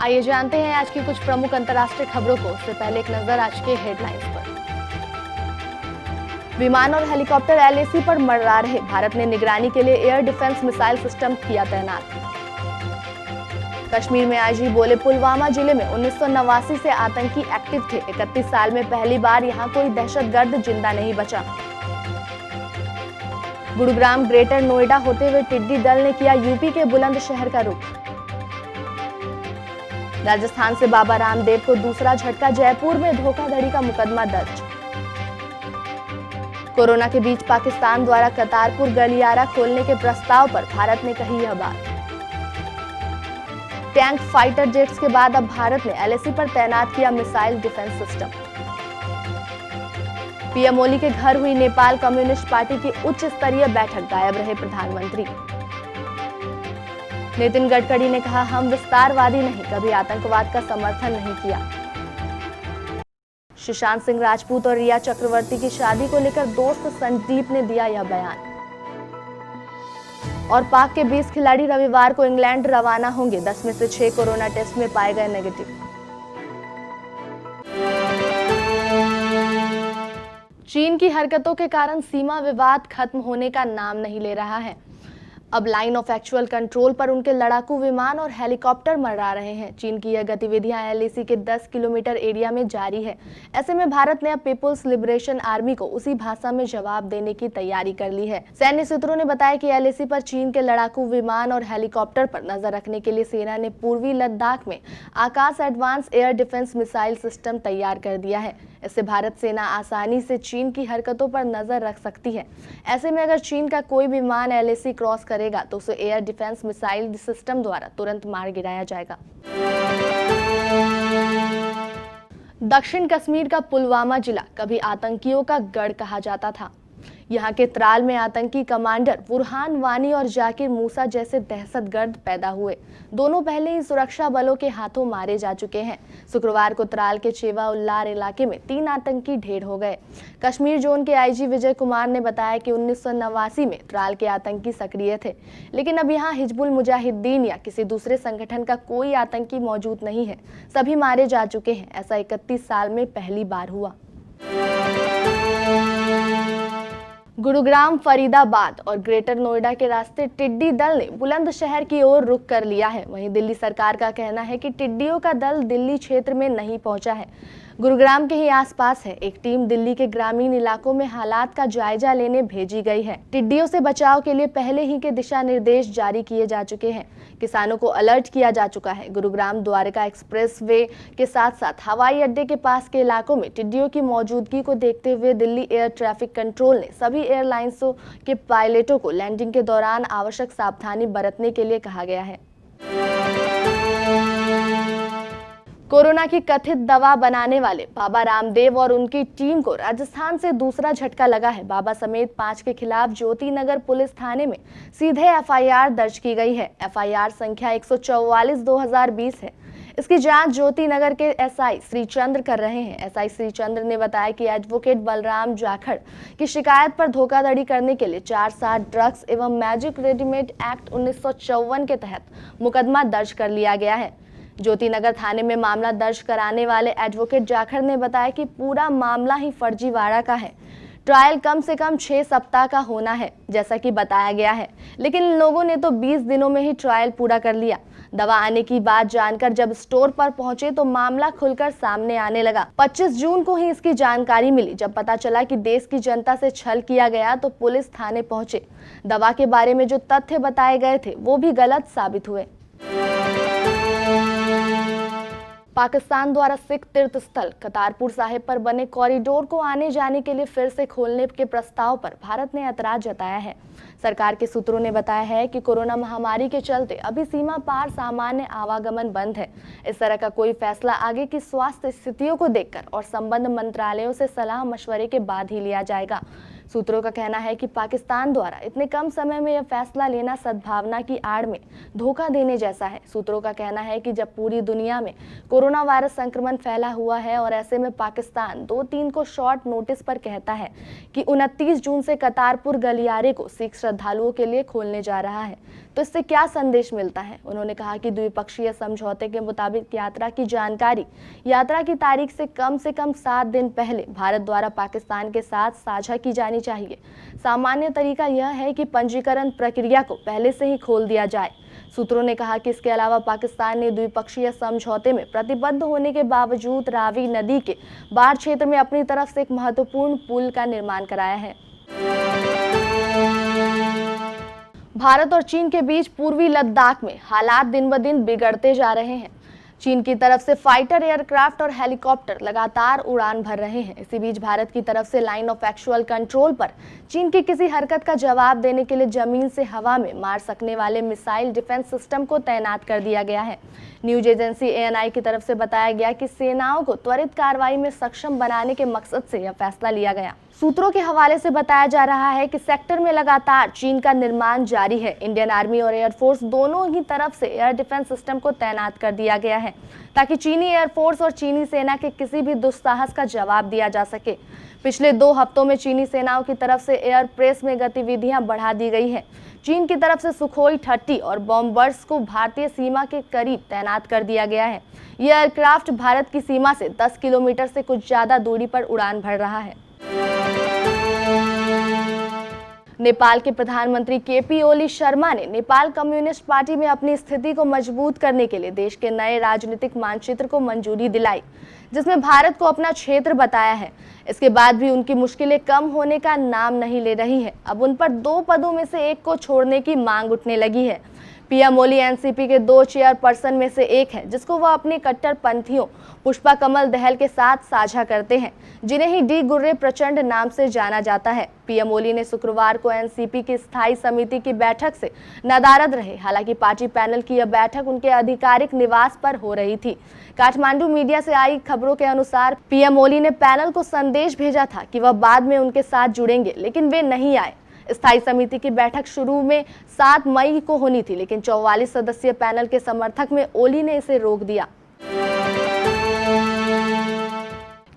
आइए जानते हैं आज की कुछ प्रमुख अंतर्राष्ट्रीय खबरों को। उससे पहले एक नजर आज के हेडलाइंस पर। विमान और हेलीकॉप्टर एलएसी पर मंडरा रहे, भारत ने निगरानी के लिए एयर डिफेंस मिसाइल सिस्टम किया तैनात। कश्मीर में आईजी बोले, पुलवामा जिले में 1989 से आतंकी एक्टिव थे। 31 साल में पहली बार यहां कोई दहशतगर्द जिंदा नहीं बचा। गुरुग्राम ग्रेटर नोएडा होते हुए टिड्डी दल ने किया यूपी के बुलंदशहर का रुख। राजस्थान से बाबा रामदेव को दूसरा झटका, जयपुर में धोखाधड़ी का मुकदमा दर्ज। कोरोना के बीच पाकिस्तान द्वारा करतारपुर गलियारा खोलने के प्रस्ताव पर भारत ने कही यह बात। टैंक फाइटर जेट्स के बाद अब भारत ने एलएसी पर तैनात किया मिसाइल डिफेंस सिस्टम। पीएम ओली के घर हुई नेपाल कम्युनिस्ट पार्टी की उच्च स्तरीय बैठक, गायब रहे प्रधानमंत्री। नितिन गडकरी ने कहा, हम विस्तारवादी नहीं, कभी आतंकवाद का समर्थन नहीं किया। सुशांत सिंह राजपूत और रिया चक्रवर्ती की शादी को लेकर दोस्त संदीप ने दिया यह बयान। और पाक के 20 खिलाड़ी रविवार को इंग्लैंड रवाना होंगे। 10 में से 6 कोरोना टेस्ट में पाए गए नेगेटिव। चीन की हरकतों के कारण सीमा विवाद खत्म होने का नाम नहीं ले रहा है। अब लाइन ऑफ एक्चुअल कंट्रोल पर उनके लड़ाकू विमान और हेलीकॉप्टर मंडरा रहे हैं। चीन की यह गतिविधियां एलएसी के 10 किलोमीटर एरिया में जारी है। ऐसे में भारत ने अब पीपुल्स लिबरेशन आर्मी को उसी भाषा में जवाब देने की तैयारी कर ली है। सैन्य सूत्रों ने बताया कि एलएसी पर चीन के लड़ाकू विमान और हेलीकॉप्टर पर नजर रखने के लिए सेना ने पूर्वी लद्दाख में Akash advance air defence missile system तैयार कर दिया है। इससे भारत सेना आसानी से चीन की हरकतों पर नजर रख सकती है। ऐसे में अगर चीन का कोई विमान एलएसी क्रॉस करेगा तो उसे एयर डिफेंस मिसाइल सिस्टम द्वारा तुरंत मार गिराया जाएगा। दक्षिण कश्मीर का पुलवामा जिला कभी आतंकियों का गढ़ कहा जाता था। यहाँ के त्राल में आतंकी कमांडर बुरहान वानी और जाकिर मूसा जैसे दहशतगर्द पैदा हुए। दोनों पहले ही सुरक्षा बलों के हाथों मारे जा चुके हैं। शुक्रवार को त्राल के चेवा उल्लार इलाके में 3 आतंकी ढेर हो गए। कश्मीर जोन के आईजी विजय कुमार ने बताया कि 1989 में त्राल के आतंकी सक्रिय थे, लेकिन अब यहाँ हिजबुल मुजाहिदीन या किसी दूसरे संगठन का कोई आतंकी मौजूद नहीं है। सभी मारे जा चुके हैं। ऐसा 31 साल में पहली बार हुआ। गुरुग्राम, फरीदाबाद और ग्रेटर नोएडा के रास्ते टिड्डी दल ने बुलंदशहर की ओर रुख कर लिया है। वहीं दिल्ली सरकार का कहना है कि टिड्डियों का दल दिल्ली क्षेत्र में नहीं पहुंचा है, गुरुग्राम के ही आसपास है। एक टीम दिल्ली के ग्रामीण इलाकों में हालात का जायजा लेने भेजी गई है। टिड्डियों से बचाव के लिए पहले ही के दिशा निर्देश जारी किए जा चुके हैं। किसानों को अलर्ट किया जा चुका है। गुरुग्राम द्वारका एक्सप्रेसवे के साथ साथ हवाई अड्डे के पास के इलाकों में टिड्डियों की मौजूदगी को देखते हुए दिल्ली एयर ट्रैफिक कंट्रोल ने सभी एयरलाइंसों के पायलटों को लैंडिंग के दौरान आवश्यक सावधानी बरतने के लिए कहा गया है। कोरोना की कथित दवा बनाने वाले बाबा रामदेव और उनकी टीम को राजस्थान से दूसरा झटका लगा है। बाबा समेत 5 के खिलाफ ज्योति नगर पुलिस थाने में सीधे एफआईआर दर्ज की गई है। एफआईआर संख्या 144/2020 है। इसकी जांच ज्योति नगर के एसआई श्रीचंद्र कर रहे हैं। एसआई श्रीचंद्र ने बताया कि एडवोकेट बलराम जाखड़ की शिकायत पर धोखाधड़ी करने के लिए 4/7 ड्रग्स एवं मैजिक रेडीमेड एक्ट 1954 के तहत मुकदमा दर्ज कर लिया गया है। ज्योति नगर थाने में मामला दर्ज कराने वाले एडवोकेट जाखड़ ने बताया कि पूरा मामला ही फर्जीवाड़ा का है। ट्रायल कम से कम 6 सप्ताह का होना है, जैसा कि बताया गया है, लेकिन इन लोगों ने तो 20 दिनों में ही ट्रायल पूरा कर लिया। दवा आने की बात जानकर जब स्टोर पर पहुंचे तो मामला खुलकर सामने आने लगा। 25 जून को ही इसकी जानकारी मिली। जब पता चला कि देश की जनता से छल किया गया तो पुलिस थाने पहुंचे। दवा के बारे में जो तथ्य बताए गए थे वो भी गलत साबित हुए। पाकिस्तान द्वारा सिख तीर्थ स्थल करतारपुर साहिब पर बने कॉरिडोर को आने जाने के लिए फिर से खोलने के प्रस्ताव पर भारत ने ऐतराज जताया है। सरकार के सूत्रों ने बताया है कि कोरोना महामारी के चलते अभी सीमा पार सामान्य आवागमन बंद है। इस तरह का कोई फैसला आगे की स्वास्थ्य स्थितियों को देखकर और संबंध मंत्रालयों से सलाह मशवरे के बाद ही लिया जाएगा। सूत्रों का कहना है कि पाकिस्तान द्वारा इतने कम समय में यह फैसला लेना सद्भावना की आड़ में धोखा देने जैसा है। सूत्रों का कहना है कि जब पूरी दुनिया में कोरोना वायरस संक्रमण फैला हुआ है और ऐसे में पाकिस्तान 2-3 को शॉर्ट नोटिस पर कहता है कि 29 जून से करतारपुर गलियारे को सिख श्रद्धालुओं के लिए खोलने जा रहा है, तो इससे क्या संदेश मिलता है। उन्होंने कहा कि द्विपक्षीय समझौते के मुताबिक यात्रा की जानकारी यात्रा की तारीख से कम 7 दिन पहले भारत द्वारा पाकिस्तान के साथ साझा की जानी चाहिए। सामान्य तरीका यह है कि पंजीकरण प्रक्रिया को पहले से ही खोल दिया जाए। सूत्रों ने कहा कि इसके अलावा पाकिस्तान ने द्विपक्षीय समझौते में प्रतिबद्ध होने के बावजूद रावी नदी के बाढ़ क्षेत्र में अपनी तरफ से एक महत्वपूर्ण पुल का निर्माण कराया है। भारत और चीन के बीच पूर्वी लद्दाख में हालात दिन ब दिन बिगड़ते जा रहे हैं। चीन की तरफ से फाइटर एयरक्राफ्ट और हेलीकॉप्टर लगातार उड़ान भर रहे हैं। इसी बीच भारत की तरफ से लाइन ऑफ एक्चुअल कंट्रोल पर चीन की किसी हरकत का जवाब देने के लिए जमीन से हवा में मार सकने वाले मिसाइल डिफेंस सिस्टम को तैनात कर दिया गया है। न्यूज एजेंसी ANI की तरफ से बताया गया कि सेनाओं को त्वरित कार्रवाई में सक्षम बनाने के मकसद से यह फैसला लिया गया। सूत्रों के हवाले से बताया जा रहा है कि सेक्टर में लगातार चीन का निर्माण जारी है। इंडियन आर्मी और एयरफोर्स दोनों ही तरफ से एयर डिफेंस सिस्टम को तैनात कर दिया गया है ताकि चीनी एयरफोर्स और चीनी सेना के किसी भी दुस्साहस का जवाब दिया जा सके। पिछले 2 हफ्तों में चीनी सेनाओं की तरफ से एयर प्रेस में गतिविधियां बढ़ा दी गई है। चीन की तरफ से सुखोई 30 और बॉम्बर्स को भारतीय सीमा के करीब तैनात कर दिया गया है। यह एयरक्राफ्ट भारत की सीमा से 10 किलोमीटर से कुछ ज्यादा दूरी पर उड़ान भर रहा है। नेपाल के प्रधानमंत्री KP ओली शर्मा ने नेपाल कम्युनिस्ट पार्टी में अपनी स्थिति को मजबूत करने के लिए देश के नए राजनीतिक मानचित्र को मंजूरी दिलाई, जिसमें भारत को अपना क्षेत्र बताया है। इसके बाद भी उनकी मुश्किलें कम होने का नाम नहीं ले रही है। अब उन पर 2 पदों में से एक को छोड़ने की मांग उठने लगी है। PM ओली NCP के 2 चेयरपर्सन में से एक है, जिसको वह अपने कट्टरपंथियों पुष्पा कमल दहल के साथ साझा करते हैं, जिन्हें ही डी गुर्रे प्रचंड नाम से जाना जाता है। PM ओली ने शुक्रवार को NCP की स्थायी समिति की बैठक से नदारद रहे। हालांकि पार्टी पैनल की यह बैठक उनके आधिकारिक निवास पर हो रही थी। काठमांडू मीडिया से आई खबरों के अनुसार PM ओली ने पैनल को संदेश भेजा था कि वह बाद में उनके साथ जुड़ेंगे, लेकिन वे नहीं आए। स्थायी समिति की बैठक शुरू में 7 मई को होनी थी, लेकिन 44 सदस्यीय पैनल के समर्थक में ओली ने इसे रोक दिया।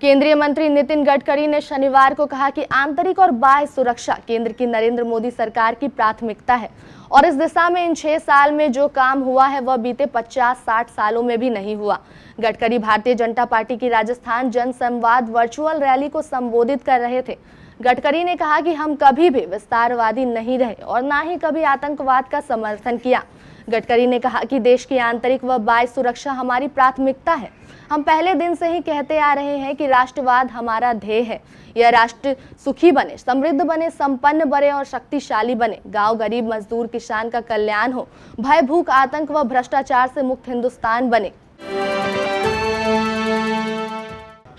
केंद्रीय मंत्री नितिन गडकरी ने शनिवार को कहा कि आंतरिक और बाह्य सुरक्षा केंद्र की नरेंद्र मोदी सरकार की प्राथमिकता है और इस दिशा में इन 6 साल में जो काम हुआ है वह बीते 50-60 सालों में भी नहीं हुआ। गडकरी भारतीय जनता पार्टी की राजस्थान जनसंवाद वर्चुअल रैली को संबोधित कर रहे थे। गडकरी ने कहा कि हम कभी भी विस्तारवादी नहीं रहे और ना ही कभी आतंकवाद का समर्थन किया। गडकरी ने कहा कि देश की आंतरिक व बाह्य सुरक्षा हमारी प्राथमिकता है। हम पहले दिन से ही कहते आ रहे हैं कि राष्ट्रवाद हमारा ध्येय है। यह राष्ट्र सुखी बने, समृद्ध बने, संपन्न बने और शक्तिशाली बने। गांव, गरीब, मजदूर, किसान का कल्याण हो। भय, भूख, आतंक व भ्रष्टाचार से मुक्त हिंदुस्तान बने।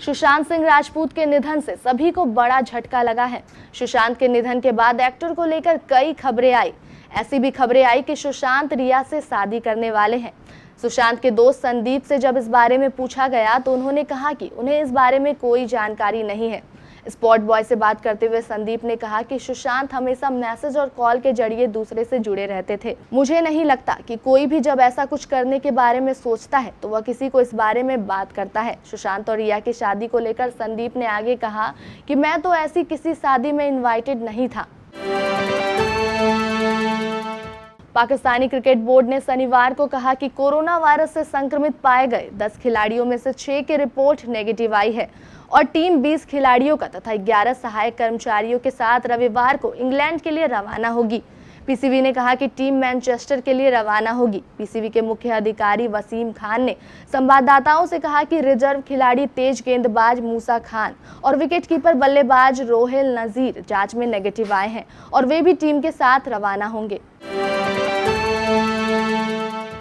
सुशांत सिंह राजपूत के निधन से सभी को बड़ा झटका लगा है। सुशांत के निधन के बाद एक्टर को लेकर कई खबरें आई। ऐसी भी खबरें आई कि सुशांत रिया से शादी करने वाले हैं। सुशांत के दोस्त संदीप से जब इस बारे में पूछा गया तो उन्होंने कहा कि उन्हें इस बारे में कोई जानकारी नहीं है। स्पॉट बॉय से बात करते हुए संदीप ने कहा कि सुशांत हमेशा मैसेज और कॉल के जरिए दूसरे से जुड़े रहते थे। मुझे नहीं लगता कि कोई भी जब ऐसा कुछ करने के बारे में सोचता है तो वह किसी को इस बारे में बात करता है। सुशांत और रिया की शादी को लेकर संदीप ने आगे कहा कि मैं तो ऐसी किसी शादी में इन्वाइटेड नहीं था। पाकिस्तानी क्रिकेट बोर्ड ने शनिवार को कहा कि कोरोना वायरस से संक्रमित पाए गए 10 खिलाड़ियों में से 6 की रिपोर्ट नेगेटिव आई है और टीम 20 खिलाड़ियों का तथा 11 सहायक कर्मचारियों के साथ रविवार को इंग्लैंड के लिए रवाना होगी। PCB ने कहा कि टीम मैनचेस्टर के लिए रवाना होगी। PCB के मुख्य अधिकारी वसीम खान ने संवाददाताओं से कहा कि रिजर्व खिलाड़ी तेज गेंदबाज मूसा खान और विकेटकीपर बल्लेबाज रोहेल नजीर जांच में नेगेटिव आए हैं और वे भी टीम के साथ रवाना होंगे।